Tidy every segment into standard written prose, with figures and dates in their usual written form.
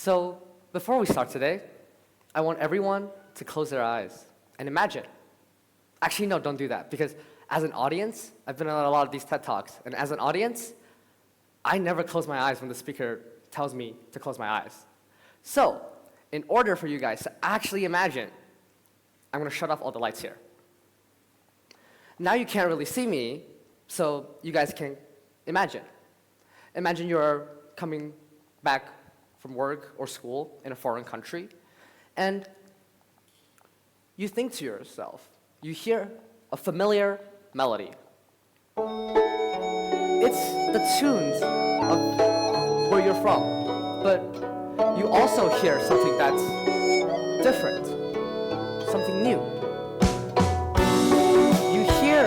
So before we start today, I want everyone to close their eyes and imagine. Actually, no, don't do that, because as an audience, I've been on a lot of these TED Talks, and as an audience, I never close my eyes when the speaker tells me to close my eyes. So, in order for you guys to actually imagine, I'm going to shut off all the lights here. Now you can't really see me, so you guys can imagine. Imagine you're coming back from work or school in a foreign country, and you think to yourself, you hear a familiar melody. It's the tunes of where you're from, but you also hear something that's different, something new. You hear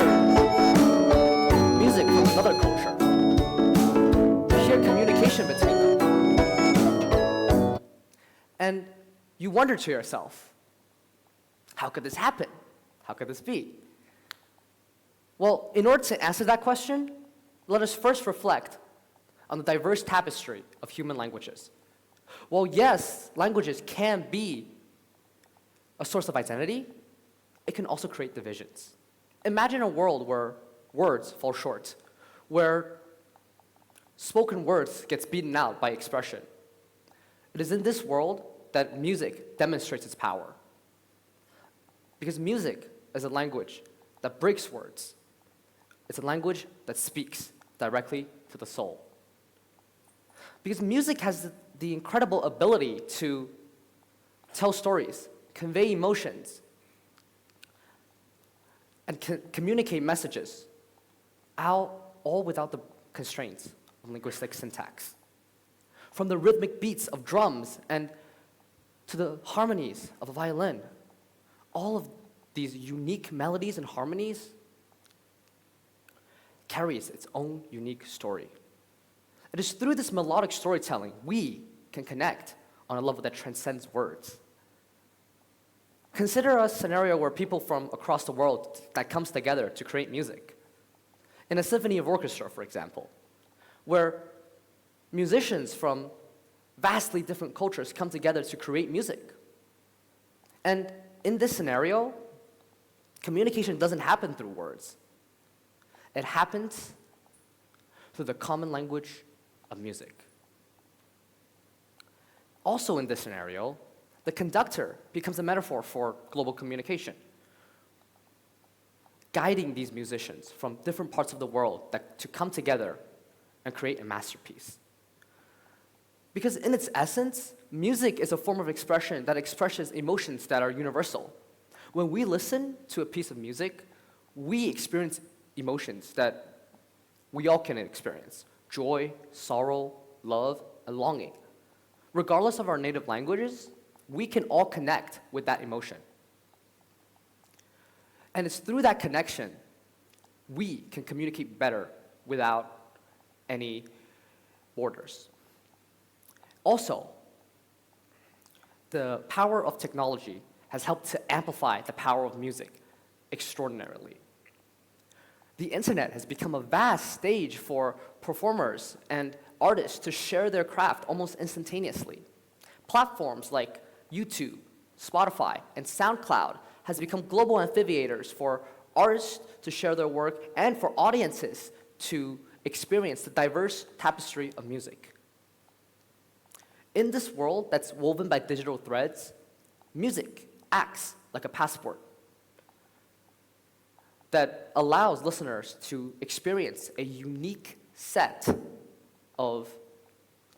music from another culture. You hear communication between them. And you wonder to yourself, how could this happen? How could this be? Well, in order to answer that question, let us first reflect on the diverse tapestry of human languages. Well, yes, languages can be a source of identity. It can also create divisions. Imagine a world where words fall short, where spoken words gets beaten out by expression. It is in this world that music demonstrates its power. Because music is a language that breaks words. It's a language that speaks directly to the soul. Because music has the incredible ability to tell stories, convey emotions, and communicate messages, all without the constraints of linguistic syntax. From the rhythmic beats of drums and to the harmonies of a violin, all of these unique melodies and harmonies carries its own unique story. It is through this melodic storytelling we can connect on a level that transcends words. Consider a scenario where people from across the world that comes together to create music. In a symphony of orchestra, for example, where musicians from vastly different cultures come together to create music. And in this scenario, communication doesn't happen through words. It happens through the common language of music. Also in this scenario, the conductor becomes a metaphor for global communication, guiding these musicians from different parts of the world to come together and create a masterpiece. Because in its essence, music is a form of expression that expresses emotions that are universal. When we listen to a piece of music, we experience emotions that we all can experience: joy, sorrow, love, and longing. Regardless of our native languages, we can all connect with that emotion. And it's through that connection we can communicate better without any borders. Also, the power of technology has helped to amplify the power of music extraordinarily. The internet has become a vast stage for performers and artists to share their craft almost instantaneously. Platforms like YouTube, Spotify, and SoundCloud has become global amphitheaters for artists to share their work and for audiences to experience the diverse tapestry of music. In this world that's woven by digital threads, music acts like a passport that allows listeners to experience a unique set of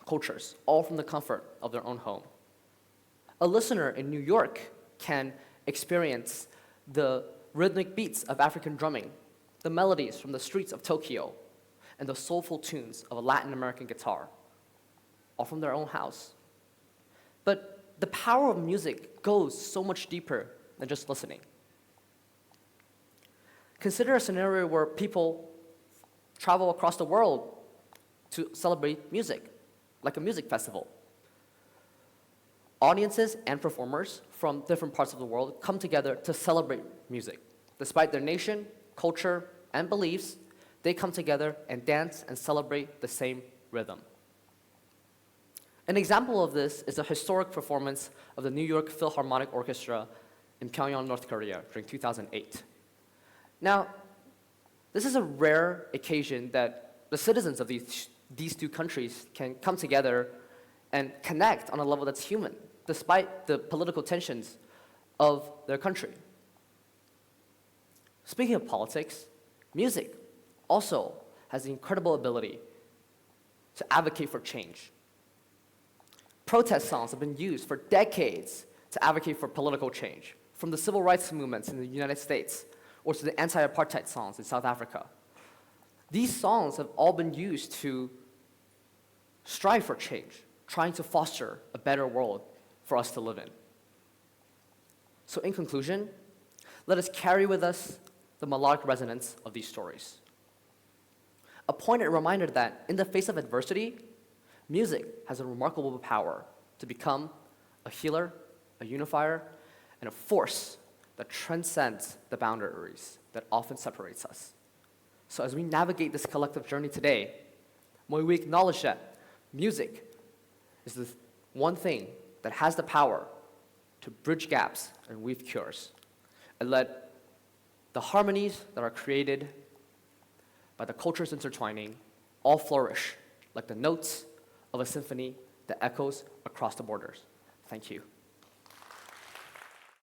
cultures, all from the comfort of their own home. A listener in New York can experience the rhythmic beats of African drumming, the melodies from the streets of Tokyo, and the soulful tunes of a Latin American guitar, all from their own house. But the power of music goes so much deeper than just listening. Consider a scenario where people travel across the world to celebrate music, like a music festival. Audiences and performers from different parts of the world come together to celebrate music. Despite their nation, culture, and beliefs, they come together and dance and celebrate the same rhythm. An example of this is a historic performance of the New York Philharmonic Orchestra in Pyongyang, North Korea during 2008. Now, this is a rare occasion that the citizens of these two countries can come together and connect on a level that's human, despite the political tensions of their country. Speaking of politics, music also has the incredible ability to advocate for change. Protest songs have been used for decades to advocate for political change, from the civil rights movements in the United States or to the anti-apartheid songs in South Africa. These songs have all been used to strive for change, trying to foster a better world for us to live in. So in conclusion, let us carry with us the melodic resonance of these stories. A poignant reminder that in the face of adversity, music has a remarkable power to become a healer, a unifier, and a force that transcends the boundaries that often separates us. So as we navigate this collective journey today, may we acknowledge that music is the one thing that has the power to bridge gaps and weave cures, and let the harmonies that are created by the cultures intertwining all flourish like the notes of a symphony that echoes across the borders. Thank you.